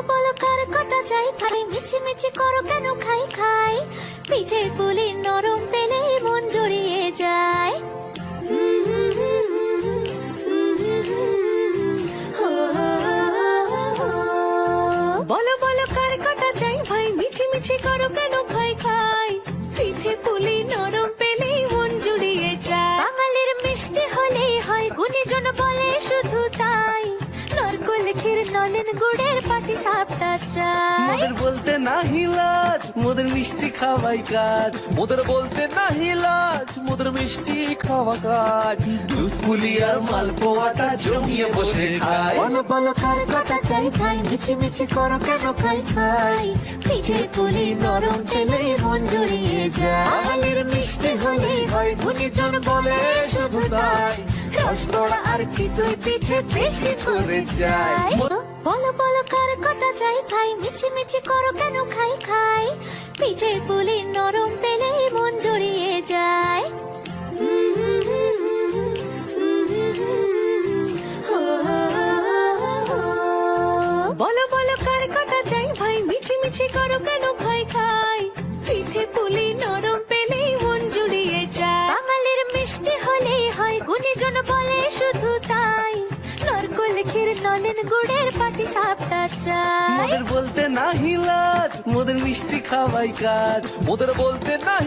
বলো কার কটা চাই খাই মিছি মিছি করো কেন খাই খাই পিঠে পুলি নরম পেলে মন জড়িয়ে যায় বলো বলো কার কটা চাই ভাই মিছি মিছি করো কেন খাই খাই পিঠে পুলি নরম পেলে মন জুড়িয়ে যায় বাঙালির মিষ্টি হলেই হয় গুণীজন বলে শুধু তাই নরকোল ক্ষীর নলেন গুড়ের পাটি সাপটা চাই মোদের বলতে নাহি লাজ মোদের মিষ্টি খাওয়াই কাজ মোদের বলতে নাহি লাজ মোদের মিষ্টি খাওয়া কাজ দুধ পুলি আর মালপোয়াটা জমিয়ে বসে খায় বলো বলো কার কটা চাই খাই মিছি মিছি করো কেন খাই খাই পিঠে পুলি নরম পেলে মন জড়িয়ে যায় বাঙালির মিষ্টি হলেই হয় গুণীজন বলে শুধু তাই রসগোড়া আর চিতই পিঠে বেশি করে যায় বলো বলো কার কটা চাই খাই মিছি মিছি করো কেন খাই খাই পিঠে পুলি নরম পেলে মন জড়িয়ে যায় বলো বলো কার কটা চাই ভাই মিছি মিছি করো কেন খাই খাই পিঠে পুলি নরম পেলে মন জুড়িয়ে যায় বাঙালির মিষ্টি হলেই হয় গুণীজন বলে শুধু তাই নরকোল ক্ষীর নলেন গুড়ের পাটি সাপটা চাই মোদের বলতে নাহি লাজ মোদের মিষ্টি খাওয়াই কাজ মোদের বলতে নাহি